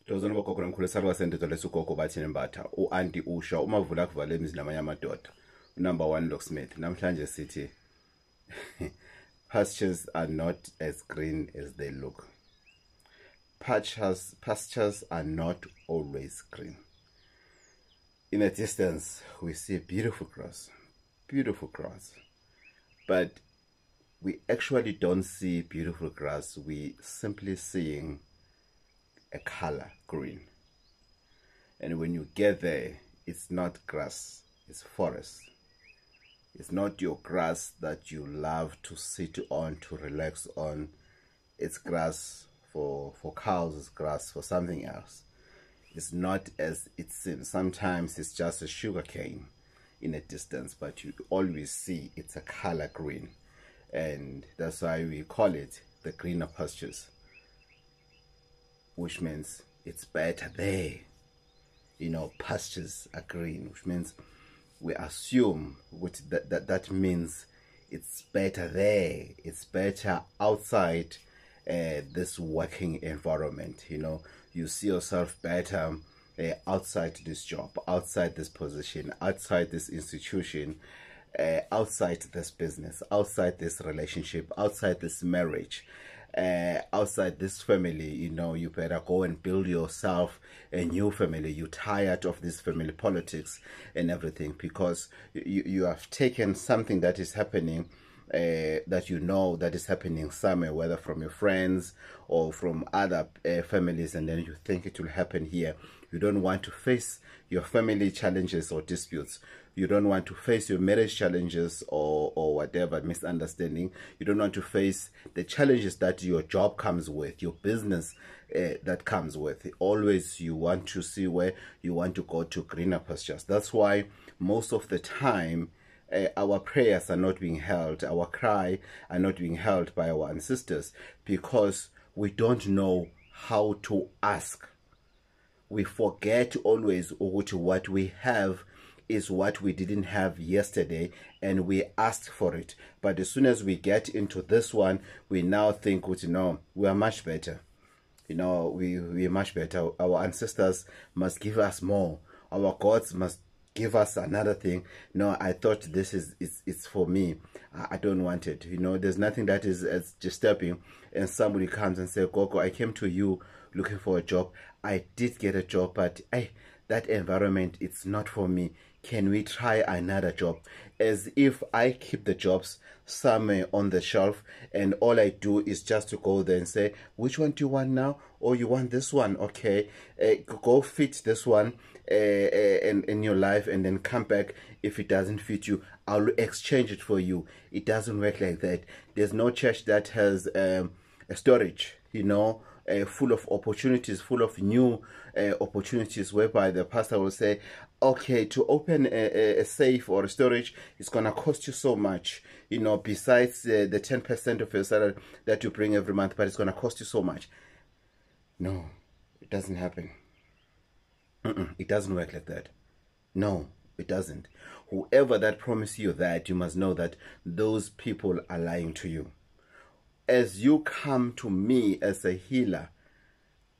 Dozona bogogo nomkhulu salwasendetho lesugogo Bathini Mbatha u-anti usha umavula kuvale imizi namanye amadoda number 1 locksmith namhlanje sithi pastures are not as green as they look. Pastures are not always green. In the distance we see beautiful grass, but we actually don't see beautiful grass. We simply seeing a color green, and when you get there, it's not grass, it's forest. It's not your grass that you love to sit on, to relax on. It's grass for cows, it's grass for something else. It's not as it seems. Sometimes it's just a sugar cane in a distance, but you always see it's a color green, and that's why we call it the greener pastures, which means it's better there. You know, pastures are green, which means we assume that means it's better there, it's better outside this working environment. You know, you see yourself better outside this job, outside this position, outside this institution, outside this business, outside this relationship, outside this marriage, outside this family. You know, you better go and build yourself a new family. You're tired of this family politics and everything, because you have taken something that is happening, that you know that is happening somewhere, whether from your friends or from other families, and then you think it will happen here. You don't want to face your family challenges or disputes. You don't want to face your marriage challenges or whatever misunderstanding. You don't want to face the challenges that your job comes with, your business that comes with. Always you want to see where you want to go to greener pastures. That's why most of the time our prayers are not being held, our cry are not being held by our ancestors, because we don't know how to ask. We forget always what we have is what we didn't have yesterday, and we asked for it. But as soon as we get into this one, we now think, you know, we are much better. You know, we are much better. Our ancestors must give us more. Our gods must give us another thing. No, I thought this it's for me. I don't want it. You know, there's nothing that is as disturbing, and somebody comes and says, Gogo, I came to you looking for a job. I did get a job, but that environment, it's not for me. Can we try another job? As if I keep the jobs somewhere on the shelf, and all I do is just to go there and say, which one do you want now? Or you want this one? Okay, go fit this one in your life, and then come back. If it doesn't fit you, I'll exchange it for you. It doesn't work like that. There's no church that has a storage, you know, full of opportunities, full of new opportunities, whereby the pastor will say, okay, to open a safe or a storage, it's gonna cost you so much, you know, besides the 10% of your salary that you bring every month, but it's gonna cost you so much. No, it doesn't happen. It doesn't work like that. No, it doesn't. Whoever that promised you that, you must know that those people are lying to you. As you come to me as a healer,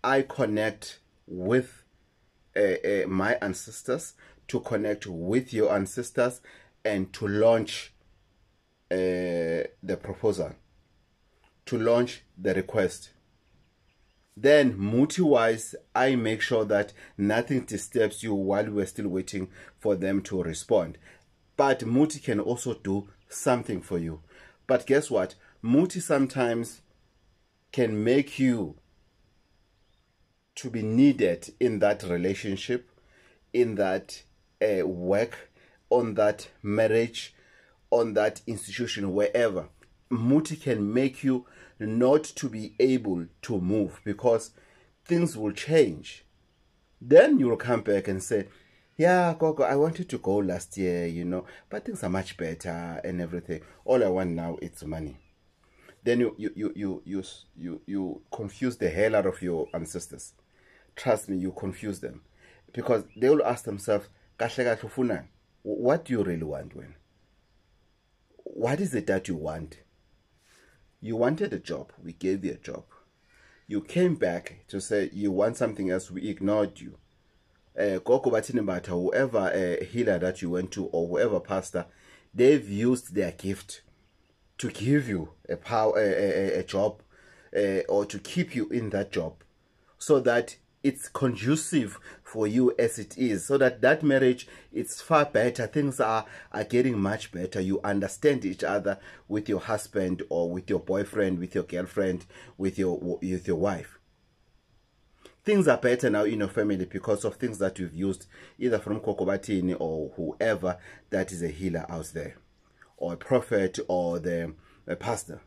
I connect with my ancestors, to connect with your ancestors, and to launch the proposal, to launch the request. Then Muti-wise, I make sure that nothing disturbs you while we're still waiting for them to respond. But Muti can also do something for you. But guess what? Muti sometimes can make you to be needed in that relationship, in that work, on that marriage, on that institution, wherever. Muti can make you not to be able to move, because things will change. Then you will come back and say, yeah, Gogo, I wanted to go last year, you know, but things are much better and everything. All I want now is money. Then you confuse the hell out of your ancestors. Trust me, you confuse them, because they will ask themselves, what do you really want? When? What is it that you want? You wanted a job. We gave you a job. You came back to say you want something else. We ignored you. Gogo Bathini Mbatha, whoever healer that you went to or whoever pastor, they've used their gift to give you a job or to keep you in that job so that it's conducive for you as it is, so that marriage, it's far better. Things are getting much better. You understand each other with your husband or with your boyfriend, with your girlfriend, with your wife. Things are better now in your family because of things that you've used either from Gogo Bathini or whoever that is a healer out there, or a prophet or a pastor.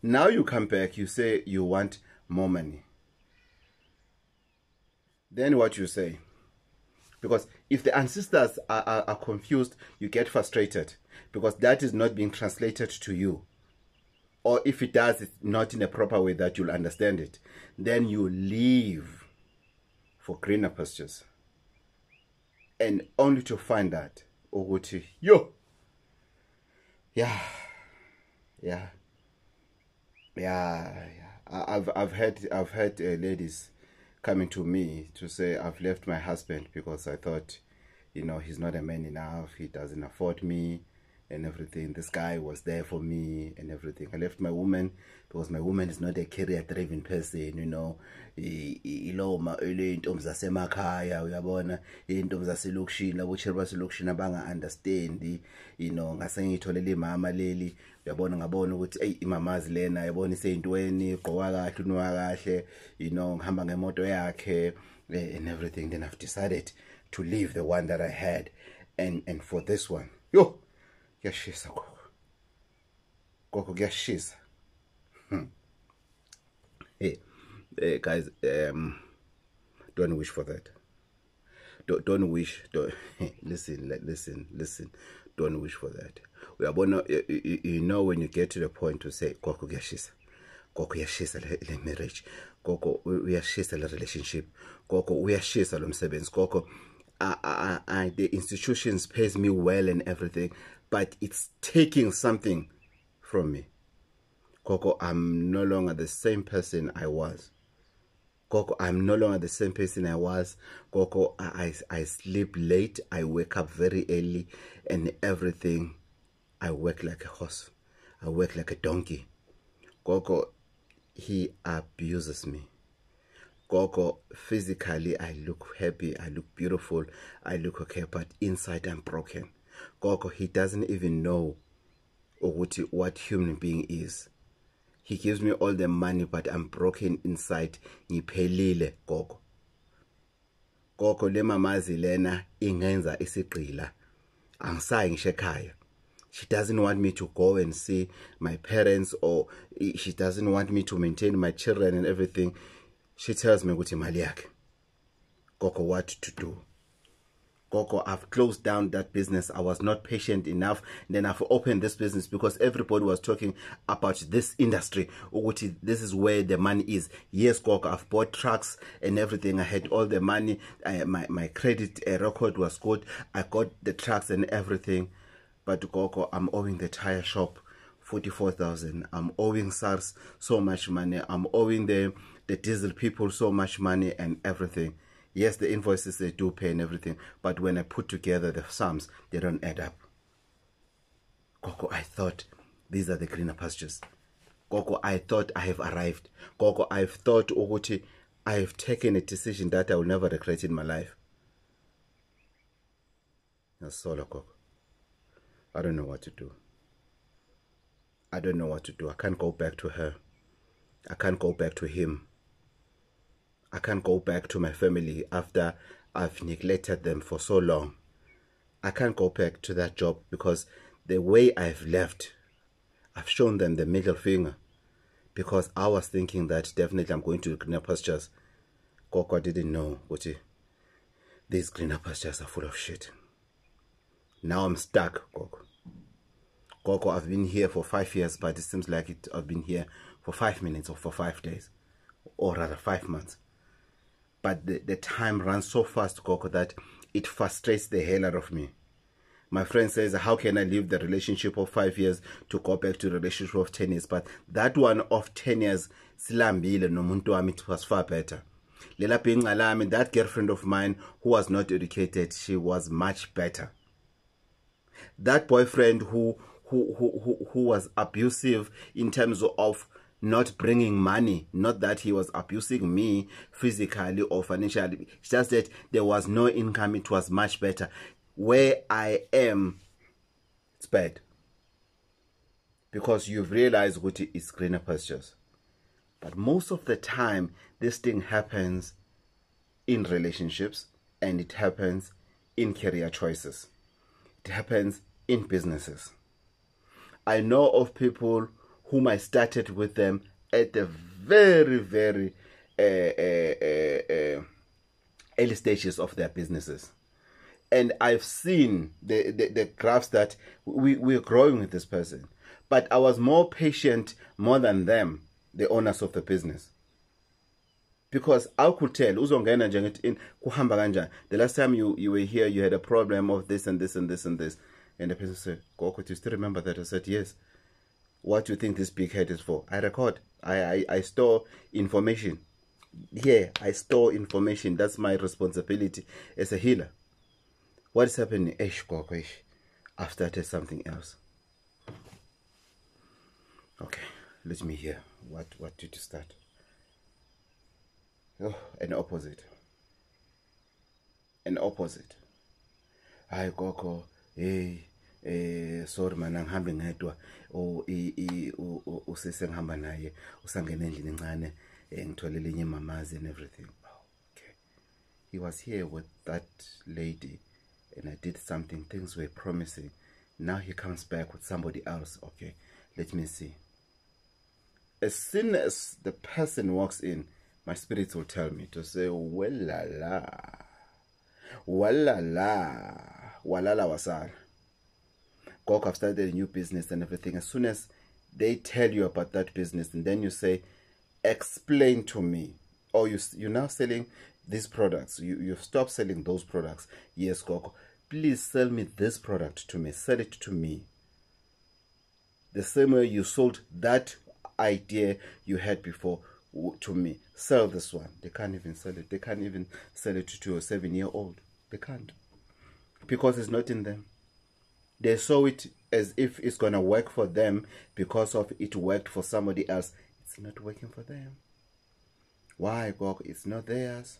Now you come back, you say you want more money. Then what you say? Because if the ancestors are confused, you get frustrated because that is not being translated to you. Or if it does, it's not in a proper way that you'll understand it. Then you leave for greener pastures. And only to find that, Oguti, yo, yeah. I've heard ladies coming to me to say, I've left my husband because I thought, he's not a man enough, he doesn't afford me and everything. This guy was there for me and everything. I left my woman because my woman is not a career-driven person, iloma intombi zasemakhaya uyabona, intombi zaselokishini labo cheri baselokishini abanga understand, ngase ngitholele imama leli uyabona, ngabona ukuthi hey imamazi lena yabona iseyintweni, igqoka kahle, unwa kahle, ngihamba ngemoto yakhe and everything. Then I've decided to leave the one that I had and for this one, yo, kuyashisa gogo kuyashisa. Hey guys, don't wish for that. Don't wish. Listen. Don't wish for that. We are born. When you get to the point to say, "Gogo kuyashisa, gogo kuyashisa le marriage, gogo uyashisa le relationship, gogo uyashisa lo msebenzi, gogo the institutions pays me well and everything, but it's taking something from me. Gogo, I'm no longer the same person I was. Gogo, I'm no longer the same person I was. Gogo, I sleep late, I wake up very early and everything. I work like a horse. I work like a donkey. Gogo, he abuses me. Gogo, physically I look happy, I look beautiful, I look okay, but inside I'm broken. Gogo, he doesn't even know what human being is. He gives me all the money, but I'm broken inside. Ngiphelile gogo. Gogo, le mamazi lena ingenza isigqila. Angisayi ngisho ekhaya. She doesn't want me to go and see my parents, or she doesn't want me to maintain my children and everything. She tells me ukuthi imali yakhe. Gogo, what to do? Gogo, I've closed down that business. I was not patient enough. Then I've opened this business because everybody was talking about this industry. This is where the money is. Yes, Gogo, I've bought trucks and everything. I had all the money. My credit record was good. I got the trucks and everything. But Gogo, I'm owing the tire shop 44,000. I'm owing SARS so much money. I'm owing the diesel people so much money and everything. Yes, the invoices, they do pay and everything, but when I put together the sums, they don't add up. Gogo, I thought these are the greener pastures. Gogo, I thought I have arrived. Gogo, I've thought ukuthi I have taken a decision that I will never regret in my life. That's all, Gogo. I don't know what to do. I don't know what to do. I can't go back to her. I can't go back to him. I can't go back to my family after I've neglected them for so long. I can't go back to that job because the way I've left, I've shown them the middle finger because I was thinking that definitely I'm going to greener pastures. Gogo didn't know what these greener pastures are full of shit. Now I'm stuck, Gogo. Gogo, I've been here for 5 years, but it seems like I've been here for 5 minutes or for 5 days, or rather 5 months. But the time runs so fast, Gogo, that it frustrates the hell out of me. My friend says, how can I leave the relationship of 5 years to go back to the relationship of 10 years? But that one of 10 years, silambile nomuntu wami, it was far better. Lela being alami, that girlfriend of mine who was not educated, she was much better. That boyfriend who was abusive in terms of not bringing money, not that he was abusing me physically or financially, it's just that there was no income, it was much better. Where I am, it's bad. Because you've realized what is greener pastures. But most of the time, this thing happens in relationships, and it happens in career choices. It happens in businesses. I know of people whom I started with them at the very, very early stages of their businesses. And I've seen the graphs that we're growing with this person. But I was more patient more than them, the owners of the business. Because I could tell, the last time you were here, you had a problem of this and this and this and this. And the person said, Gogo, do you still remember that? I said, yes. What do you think this big head is for? I record. I store information. Yeah, I store information. That's my responsibility as a healer. What is happening? Gogo, I've started something else. Okay, let me hear. What did you start? Oh, an opposite. An opposite. Hi, Gogo. Hey, sorry man, ngihambe ngedwa. Usese ngihamba naye, usangena endlini encane, ngitholele enye mamazi and everything. Okay. He was here with that lady and I did something, things were promising. Now he comes back with somebody else. Okay, let me see. As soon as the person walks in, my spirit will tell me to say, well la la, walala, walala wasal. Gogo, I've started a new business and everything. As soon as they tell you about that business, and then you say, explain to me. Or you're now selling these products. You've stopped selling those products. Yes, Gogo, please sell me this product to me. Sell it to me. The same way you sold that idea you had before to me. Sell this one. They can't even sell it. They can't even sell it to a 7-year-old. They can't. Because it's not in them. They saw it as if it's going to work for them because of it worked for somebody else. It's not working for them. Why, Gogo? It's not theirs.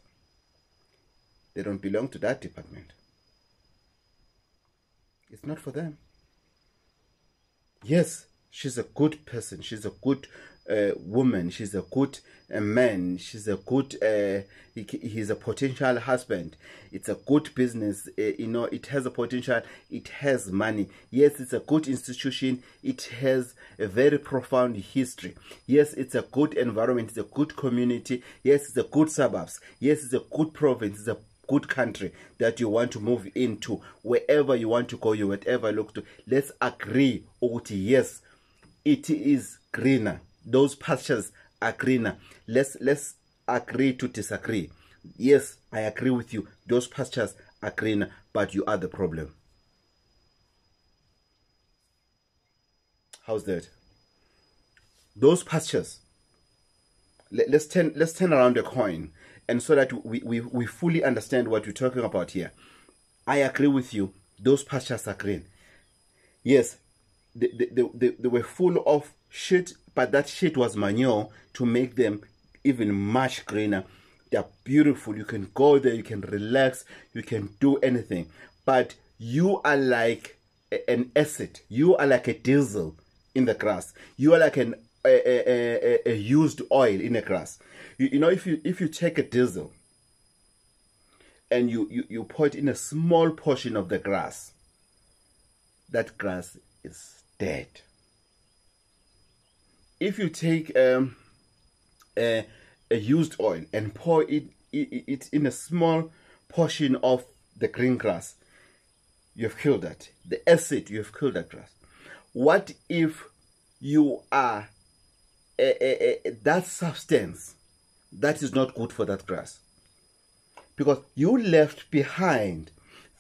They don't belong to that department. It's not for them. Yes, she's a good person. She's a good woman. She's a good man. She's a good, he's a potential husband. It's a good business. It has a potential. It has money. Yes, it's a good institution. It has a very profound history. Yes, it's a good environment. It's a good community. Yes, it's a good suburbs. Yes, it's a good province. It's a good country that you want to move into. Wherever you want to go, you whatever look to. Let's agree. Yes, it is greener. Those pastures are greener. Let's agree to disagree. Yes, I agree with you. Those pastures are greener, but you are the problem. How's that? Those pastures. Let's turn around the coin, and so that we fully understand what we're talking about here. I agree with you. Those pastures are green. Yes, they were full of shit, but that shit was manure to make them even much greener. They're beautiful. You can go there, you can relax, you can do anything. But you are like an acid. You are like a diesel in the grass. You are like a used oil in the grass. You know, if you take a diesel and you pour it in a small portion of the grass, that grass is dead. If you take a used oil and pour it in a small portion of the green grass, you have killed that. The acid, you have killed that grass. What if you are that substance that is not good for that grass? Because you left behind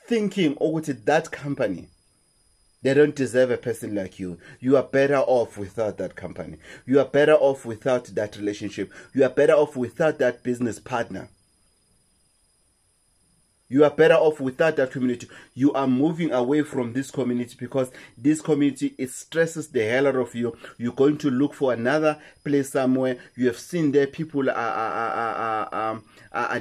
thinking, oh, it's that company. They don't deserve a person like you. You are better off without that company. You are better off without that relationship. You are better off without that business partner. You are better off without that community. You are moving away from this community because this community, it stresses the hell out of you. You're going to look for another place somewhere. You have seen there people are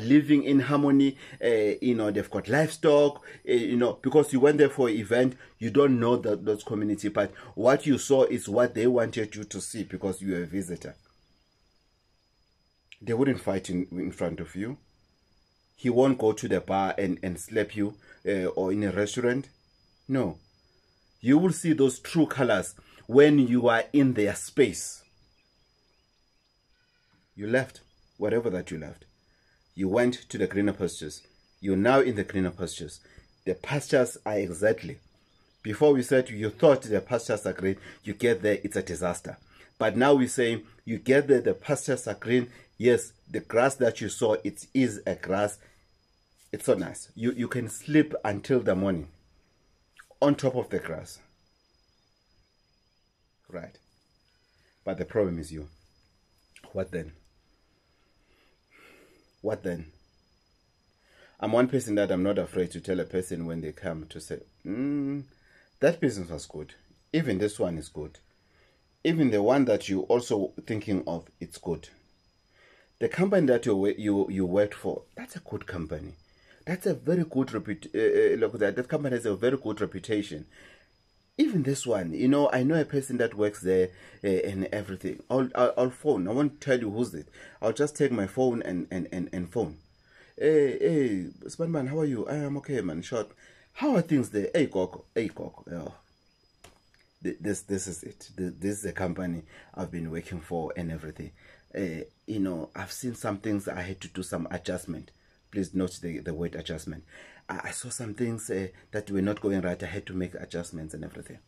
living in harmony. They've got livestock. Because you went there for an event, you don't know those community. But what you saw is what they wanted you to see because you are a visitor. They wouldn't fight in front of you. He won't go to the bar and slap you or in a restaurant. No. You will see those true colors when you are in their space. You left, whatever that you left. You went to the greener pastures. You're now in the greener pastures. The pastures are exactly. Before we said you thought the pastures are green, you get there, it's a disaster. But now we're saying you get there, the pastures are green. Yes, the grass that you saw, it is a grass. It's so nice. You can sleep until the morning on top of the grass. Right. But the problem is you. What then? What then? I'm one person that I'm not afraid to tell a person when they come to say, that business was good. Even this one is good. Even the one that you're also thinking of, it's good. The company that you worked for, that's a good company. That's a very good reputation. That company has a very good reputation. Even this one, I know a person that works there and everything. I'll phone. I won't tell you who's it. I'll just take my phone and phone. Hey, Spanman, how are you? I am okay, man. Short. How are things there? Hey, Gogo. Hey, Gogo. Oh. This is it. This is a company I've been working for and everything. I've seen some things I had to do some adjustment. Please note the word adjustment. I saw some things that were not going right. I had to make adjustments and everything.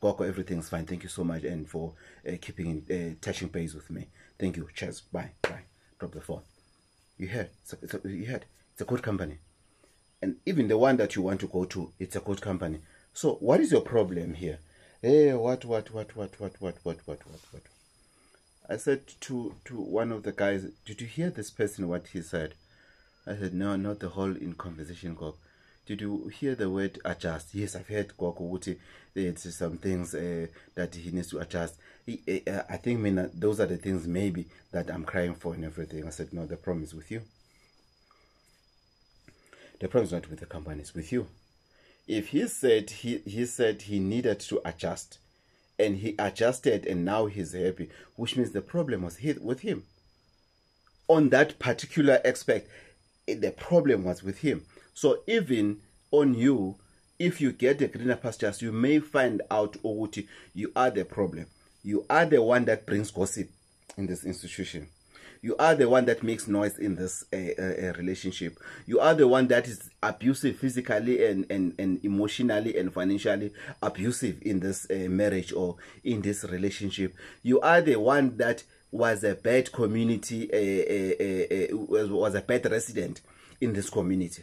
Gogo, everything's fine. Thank you so much and for keeping touching base with me. Thank you. Cheers. Bye. Bye. Drop the phone. You heard? You heard? It's a good company. And even the one that you want to go to, it's a good company. So what is your problem here? Hey, what? I said to one of the guys, did you hear this person, what he said? I said, no, not the whole in conversation, Gogo. Did you hear the word adjust? Yes, I've heard Gogo. There's some things that he needs to adjust. I think those are the things maybe that I'm crying for and everything. I said, no, the problem is with you. The problem is not with the company, it's with you. If he said he needed to adjust, and he adjusted and now he's happy, which means the problem was with him. On that particular aspect, the problem was with him. So even on you, if you get the greener pastures, you may find out you are the problem. You are the one that brings gossip in this institution. You are the one that makes noise in this relationship. You are the one that is abusive physically and emotionally and financially abusive in this marriage or in this relationship. You are the one that was a bad community, was a bad resident in this community.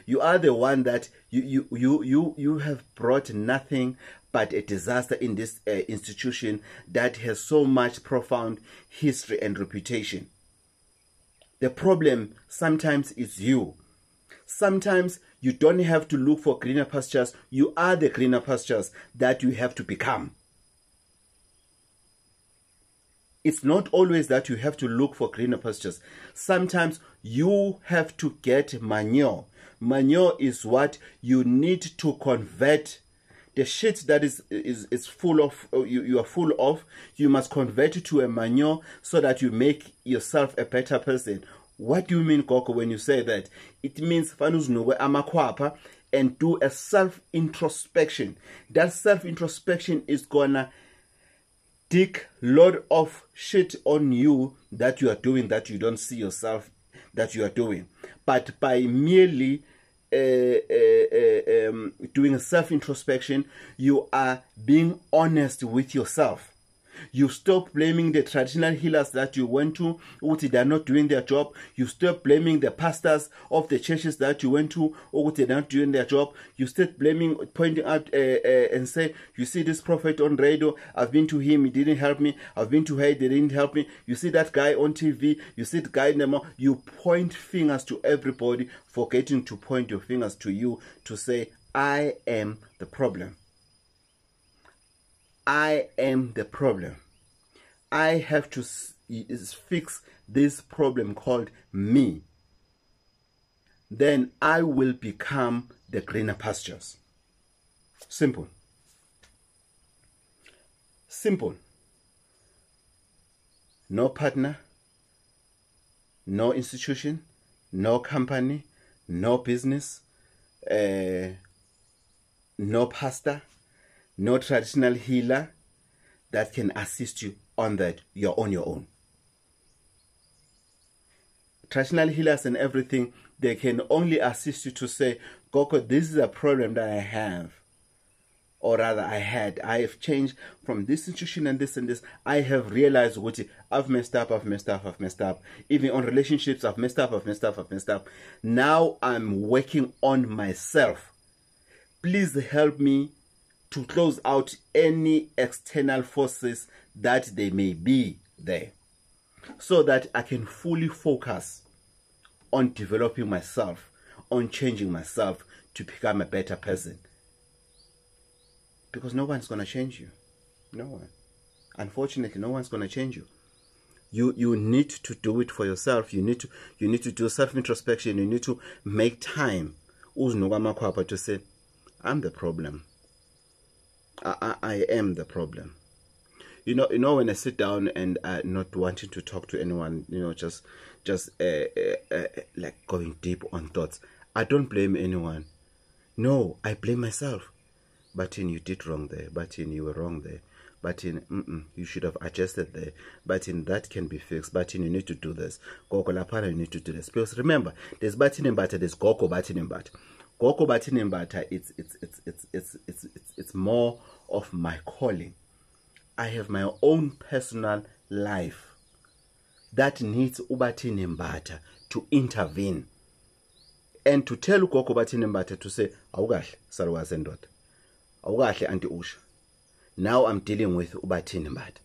You are the one that you have brought nothing but a disaster in this institution that has so much profound history and reputation. The problem sometimes is you. Sometimes you don't have to look for greener pastures. You are the greener pastures that you have to become. It's not always that you have to look for greener pastures. Sometimes you have to get manure. Manure is what you need to convert the shit that is full of, you are full of. You must convert it to a manure so that you make yourself a better person. What do you mean, Gogo, when you say that? It means fanuznuwe amakwapa and do a self-introspection. That self-introspection is gonna dig a lot of shit on you that you are doing that you don't see yourself that you are doing. But by merely doing a self-introspection, you are being honest with yourself. You stop blaming the traditional healers that you went to, they are not doing their job. You stop blaming the pastors of the churches that you went to, they're not doing their job. You start blaming, pointing out and say, you see this prophet on radio, I've been to him, he didn't help me. I've been to her, they didn't help me. You see that guy on TV, you see the guy in the mall. You point fingers to everybody, forgetting to point your fingers to you to say, I am the problem. I am the problem. I have to fix this problem called me. Then I will become the greener pastures. Simple. Simple. No partner, no institution, no company, no business, no pastor, no traditional healer that can assist you on that. You're on your own. Traditional healers and everything, they can only assist you to say, Gogo, this is a problem that I have. Or rather, I have changed from this institution and this and this. I have realized what I've messed up. Even on relationships, I've messed up. Now I'm working on myself. Please help me to close out any external forces that they may be there, so that I can fully focus on developing myself, on changing myself to become a better person. Because no one's going to change you. No one. Unfortunately, no one's going to change you. You need to do it for yourself. You need to do self-introspection. You need to make time to say, I'm the problem. I am the problem. You know, when I sit down and not wanting to talk to anyone, just like going deep on thoughts, I don't blame anyone. No, I blame myself. Batin, you did wrong there. Batin, you were wrong there. Batin, you should have adjusted there. Batin, that can be fixed. Batin, you need to do this. Gogo Lapana, you need to do this. Because remember, there's Bathini Mbatha, there's Gogo Bathini Mbatha. Gogo Bathini Mbatha, it's more of my calling. I have my own personal life that needs Bathini Mbatha to intervene and to tell Gogo Bathini Mbatha to say, awukahle Salwazi ndoda, awukahle Auntie Usha. Now I'm dealing with Bathini Mbatha.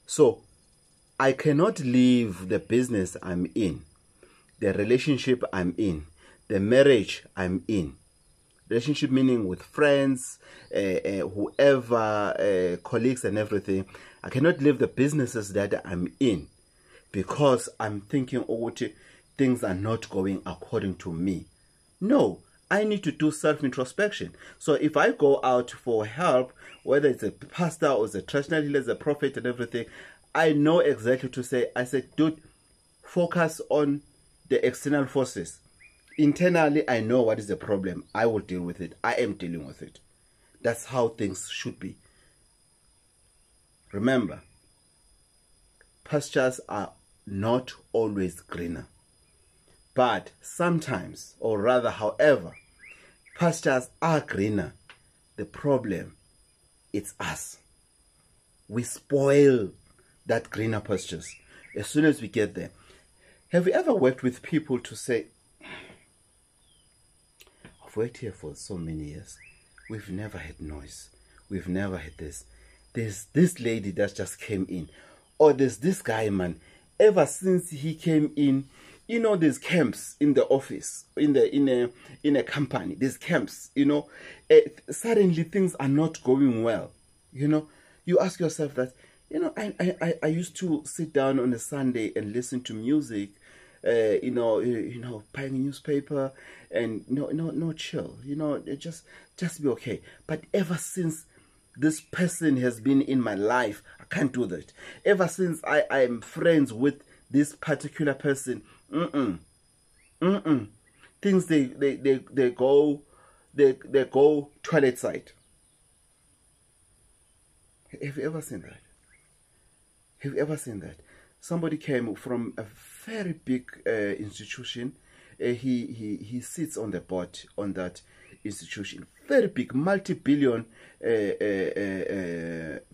So I cannot leave the business I'm in, the relationship I'm in, the marriage I'm in. Relationship meaning with friends, whoever, colleagues and everything. I cannot leave the businesses that I'm in because I'm thinking, oh, things are not going according to me. No, I need to do self-introspection. So if I go out for help, whether it's a pastor or it's a traditional healer, a prophet and everything, I know exactly to say, I said, dude, focus on the external forces. Internally, I know what is the problem. I will deal with it. I am dealing with it. That's how things should be. Remember, pastures are not always greener. But sometimes, or rather, however, pastures are greener. The problem, it's us. We spoil that greener pastures as soon as we get there. Have you ever worked with people to say, I've worked here for so many years. We've never had noise. We've never had this. There's this lady that just came in. Or there's this guy, man. Ever since he came in, you know, there's camps in the office, in a company. There's camps, you know. Suddenly things are not going well. You know, you ask yourself that, you know, I used to sit down on a Sunday and listen to music, you know, buying a newspaper and no chill, you know, just be okay. But ever since this person has been in my life, I can't do that. Ever since I am friends with this particular person, things they go toilet side. Have you ever seen that? Have you ever seen that? Somebody came from a very big institution. He sits on the board on that institution. very big multi-billion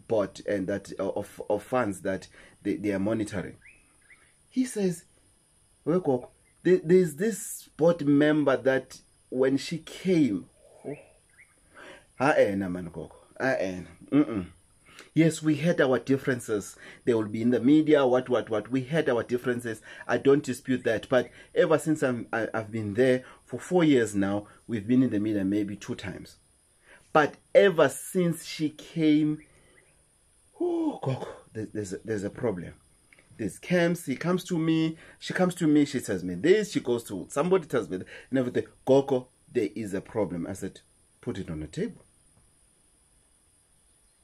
bot and that of funds that they are monitoring. He says, well, there's this board member that when she came, yes, we had our differences. They will be in the media, what. We had our differences. I don't dispute that. But ever since I've been there for 4 years now, we've been in the media maybe 2 times. But ever since she came, there's a problem. This camps, he comes to me, she comes to me, she tells me this, she goes to somebody, tells me that, and everything. Gogo, there is a problem. I said, put it on the table.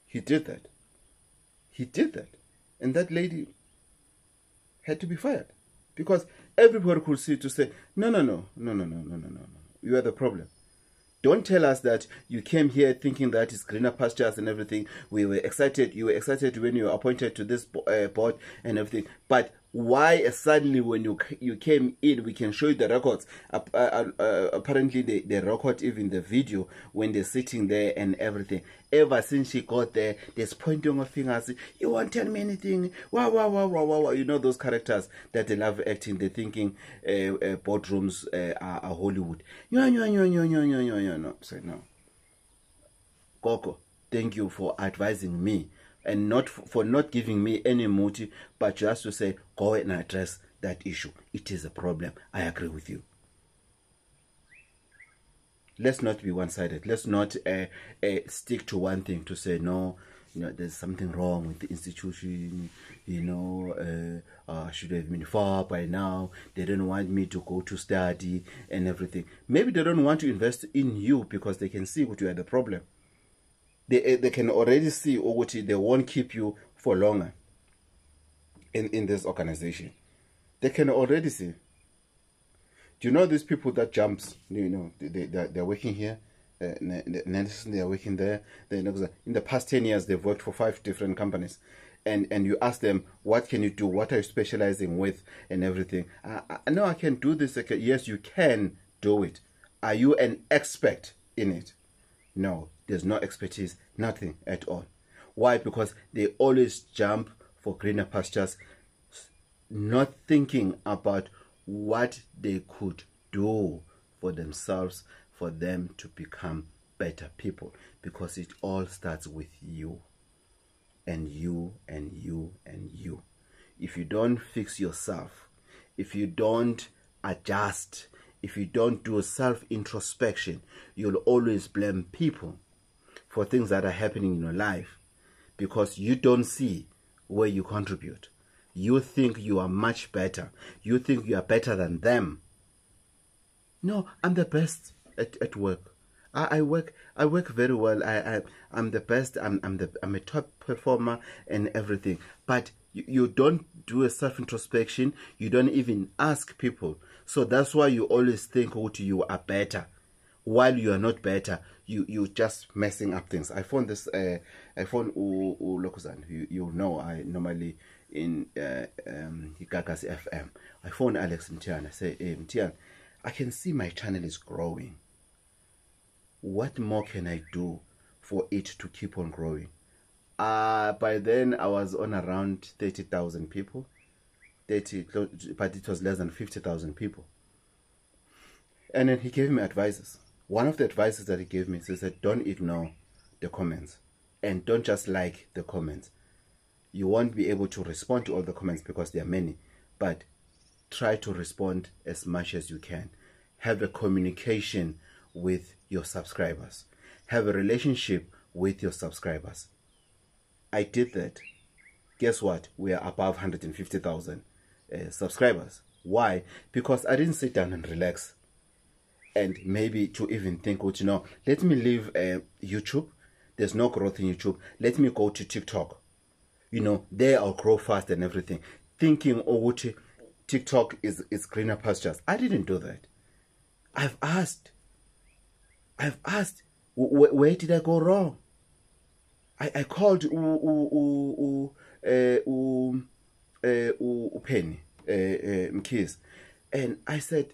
He did that. He did that. And that lady had to be fired. Because everybody could see to say, no. You are the problem. Don't tell us that you came here thinking that it's greener pastures and everything. We were excited. You were excited when you were appointed to this board and everything. But why suddenly when you came in, we can show you the records. Apparently, they record even the video when they're sitting there and everything. Ever since she got there, there's pointing of fingers. You won't tell me anything. Wow. You know those characters that they love acting. They're thinking boardrooms are Hollywood. No. Say no. Gogo, thank you for advising me. And not for not giving me any motive, but just to say, go and address that issue. It is a problem. I agree with you. Let's not be one-sided. Let's not stick to one thing to say, no, there's something wrong with the institution, I should have been far by now. They don't want me to go to study and everything. Maybe they don't want to invest in you because they can see what you are the problem. They can already see they won't keep you for longer in this organization. They can already see. Do you know these people that jumps? They're working here. They're working there. In the past 10 years, they've worked for 5 different companies. And you ask them, what can you do? What are you specializing with and everything? No, I can do this. Yes, you can do it. Are you an expert in it? No, there's no expertise, nothing at all. Why? Because they always jump for greener pastures, not thinking about what they could do for themselves, for them to become better people. Because it all starts with you, and you, and you, and you. If you don't fix yourself, if you don't adjust, if you don't do self-introspection, you'll always blame people for things that are happening in your life because you don't see where you contribute. You think you are much better. You think you are better than them. No, I'm the best at work. I work very well. I'm the best. I'm a top performer and everything. But you don't do a self-introspection. You don't even ask people. So that's why you always think you are better. While you are not better, you just messing up things. I found this. I found Lokuzan. You know, I normally in Hikakas FM. I phoned Alex Mtian. I say, hey Mtian, I can see my channel is growing. What more can I do for it to keep on growing? By then I was on around 30,000 people. 30, but it was less than 50,000 people. And then he gave me advices. One of the advices that he gave me, he said, don't ignore the comments. And don't just like the comments. You won't be able to respond to all the comments because there are many. But try to respond as much as you can. Have a communication with your subscribers. Have a relationship with your subscribers. I did that. Guess what? We are above 150,000 subscribers. Why? Because I didn't sit down and relax and maybe to even think, let me leave YouTube. There's no growth in YouTube. Let me go to TikTok. There I'll grow fast and everything. Thinking, TikTok is greener pastures. I didn't do that. I've asked, where did I go wrong? I called Penny Mkhize, and I said,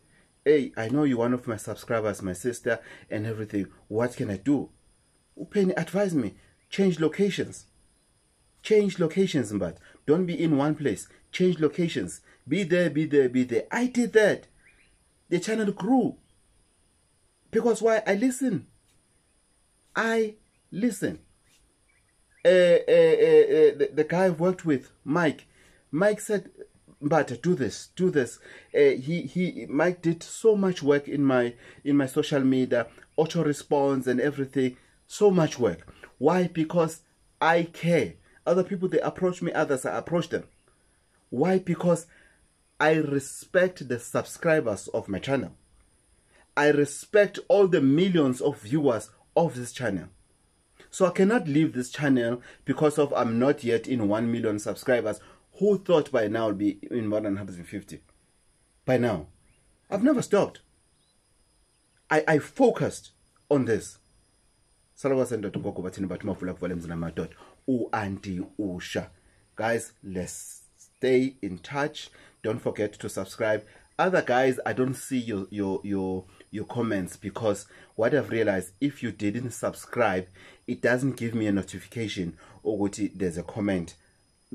hey, I know you're one of my subscribers, my sister, and everything. What can I do? Upeni, advise me. Change locations. Change locations, but don't be in one place. Change locations. Be there, be there, be there. I did that. The channel grew. Because why? I listen. I listen. The guy I've worked with, Mike said, but do this. Mike did so much work in my social media, auto response and everything. So much work. Why? Because I care. Other people, they approach me, others I approach them. Why? Because I respect the subscribers of my channel. I respect all the millions of viewers of this channel. So I cannot leave this channel because of I'm not yet in 1 million subscribers. Who thought by now I'll be in more than 150? By now. I've never stopped. I focused on this. Guys, let's stay in touch. Don't forget to subscribe. Other guys, I don't see your comments, because what I've realized, if you didn't subscribe, it doesn't give me a notification or there's a comment.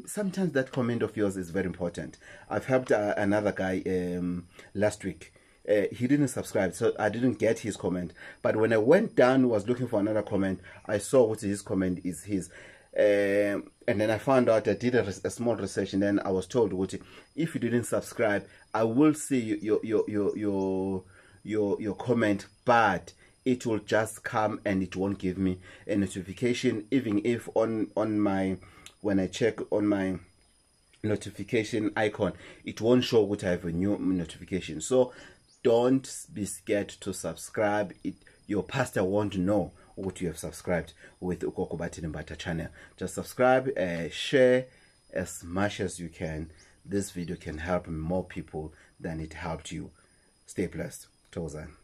Sometimes that comment of yours is very important. I've helped another guy last week. He didn't subscribe, so I didn't get his comment. But when I went down, was looking for another comment, I saw what his comment is his. And then I found out, I did a small research, and then I was told, if you didn't subscribe, I will see your comment, but it will just come and it won't give me a notification, even if on my, when I check on my notification icon, it won't show what I have a new notification. So don't be scared to subscribe. Your pastor won't know what you have subscribed with Gogo Bathini Mbatha channel. Just subscribe, share as much as you can. This video can help more people than it helped you. Stay blessed. Tozan.